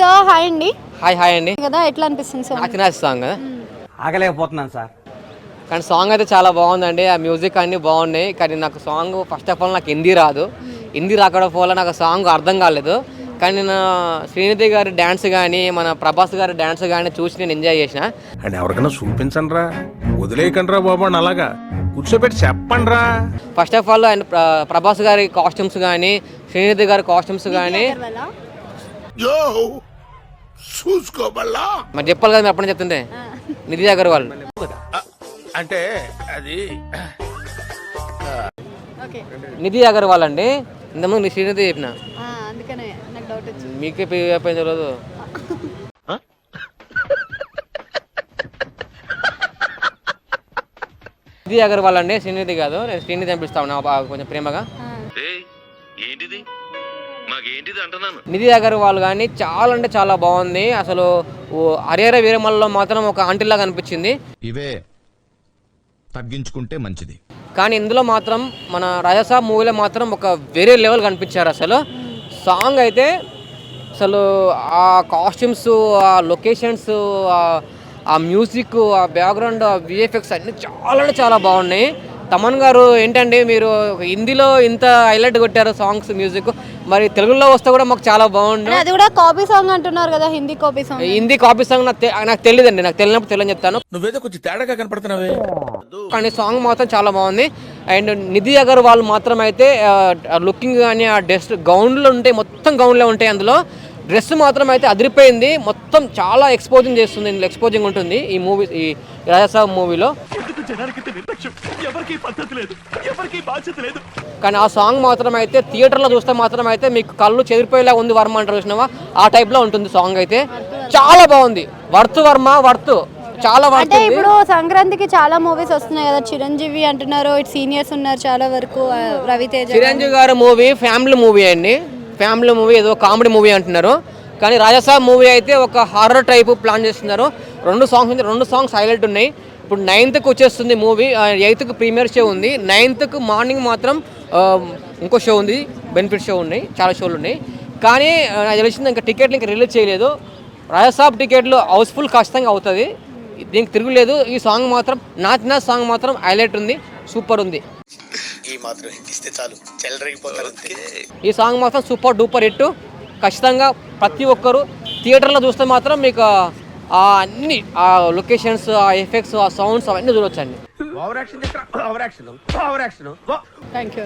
Hello hi అండి. Hi అండి. కదా ఎట్లా అనిపిస్తుంది సాంగ్? నాకు నచ్చిన సాంగ్ కదా, ఆగలేకపోతున్నాను సార్. కానీ సాంగ్ అయితే చాలా బాగుందండి. ఆ మ్యూజిక్ అన్నీ బాగున్నాయి. కానీ నాకు సాంగ్ ఫస్ట్ ఆఫ్ ఆల్ నాకు హిందీ రాదు. హిందీ రాకపోవడం వల్ల నాకు సాంగ్ అర్థం కాలేదు. కానీ నేను శ్రీనిధి గారి డ్యాన్స్ కానీ మన ప్రభాస్ గారి డ్యాన్స్ కానీ చూసి నేను ఎంజాయ్ చేసిన. అండ్ ఎవరికైనా చూపించండి రా, వదిలేయకండి రా బాబు అని అలాగా కూర్చోబెట్టి చెప్పండి రా. ఫస్ట్ ఆఫ్ ఆల్ ఆయన ప్రభాస్ గారి కాస్ట్యూమ్స్ కానీ శ్రీనిధి గారి కాస్ట్యూమ్స్ కానీ మరి చెప్పాలి కదా, మీరు అప్పుడు చెప్తుంటే నిధి అగర్వాల్ అంటే అది నిధి అగర్వాల్ అండి. ఇంతకుముందు శ్రీనిధి చెప్పిన అందుకనే నాకు డౌట్ వచ్చింది. మీకే అయిపోయింది తెలియదు. నిధి అగర్వాల్ అండి, శ్రీనిధి కాదు. నేను శ్రీనిధి అనిపిస్తా ఉన్నా కొంచెం ప్రేమగా. నిధి అగర్వాల్ కానీ చాలా అంటే చాలా బాగుంది. అసలు హరిహర వీరమల్లో మాత్రం ఒక ఆంటీలాగా అనిపించింది. ఇవే తగ్గించుకుంటే మంచిది. కానీ ఇందులో మాత్రం మన రాజాసాబ్ మూవీలో మాత్రం ఒక వేరే లెవెల్ కనిపించారు. అసలు సాంగ్ అయితే అసలు ఆ కాస్ట్యూమ్స్, ఆ లొకేషన్స్, ఆ మ్యూజిక్, ఆ బ్యాక్గ్రౌండ్, ఆ విఎఫ్ఎక్స్ అన్నీ చాలా అంటే చాలా బాగున్నాయి. తమన్ గారు ఏంటంటే మీరు హిందీలో ఇంత హైలైట్ కొట్టారు సాంగ్స్, మ్యూజిక్, మరి తెలుగులో వస్తే కూడా మాకు చాలా బాగుంది. అది కూడా కాపీ సాంగ్ అంటున్నారు కదా, Hindi copy song. Hindi copy song నాకు తెలియదండి. నాకు తెలియనప్పుడు తెలియని చెప్తాను. నువ్వేదో కొంచెం తేడాగా కనపడుతున్నావే. కానీ సాంగ్ మాత్రం చాలా బాగుంది. అండ్ నిధి అగర్వాల్ మాత్రం అయితే లుకింగ్ కానీ ఆ డ్రెస్ గౌన్లో ఉంటాయి, మొత్తం గౌన్లో ఉంటాయి. అందులో డ్రెస్ మాత్రం అయితే అదిరిపోయింది. మొత్తం చాలా ఎక్స్పోజింగ్ చేస్తుంది, ఎక్స్పోజింగ్ ఉంటుంది ఈ మూవీ, ఈ రాజాసాబ్ మూవీలో. కానీ ఆ సాంగ్ మాత్రం అయితే థియేటర్లో చూస్తే మాత్రం అయితే మీకు కళ్ళు చెదిరిపోయేలా ఉంది. వర్మ అంటారు చూసినావా, ఆ టైప్లో ఉంటుంది సాంగ్ అయితే. చాలా బాగుంది. వర్త్ చాలా వర్త్. అంటే ఇప్పుడు సంక్రాంతికి చాలా మూవీస్ వస్తున్నాయి కదా, చిరంజీవి అంటున్నారు, ఇటు సీనియర్స్ ఉన్నారు చాలా వరకు, రవితేజ. చిరంజీవి గారి మూవీ ఫ్యామిలీ మూవీ అండి. ఫ్యామిలీ మూవీ, ఏదో కామెడీ మూవీ అంటున్నారు. కానీ రాజాసాబ్ మూవీ అయితే ఒక హారర్ టైపు ప్లాన్ చేస్తున్నారు. రెండు సాంగ్స్ హైలైట్ ఉన్నాయి. ఇప్పుడు 9th వచ్చేస్తుంది మూవీ. 8th ప్రీమియర్ షో ఉంది. 9th మార్నింగ్ మాత్రం ఇంకో షో ఉంది, బెనిఫిట్ షో ఉన్నాయి, చాలా షోలు ఉన్నాయి. కానీ నాకు తెలిసింది ఇంకా టికెట్లు ఇంకా రిలీజ్ చేయలేదు. రాజాసాబ్ టికెట్లు హౌస్ఫుల్ ఖచ్చితంగా అవుతుంది, దీనికి తిరుగులేదు. ఈ సాంగ్ మాత్రం నాచిన సాంగ్ మాత్రం హైలైట్ ఉంది, సూపర్ ఉంది. ఈ సాంగ్ మాత్రం సూపర్ డూపర్ హిట్. ఖచ్చితంగా ప్రతి ఒక్కరు థియేటర్లో చూస్తే మాత్రం మీకు అన్ని ఆ లొకేషన్స్, ఆ ఎఫెక్ట్స్, ఆ సౌండ్స్ అవన్నీ చూడొచ్చండి. Thank you.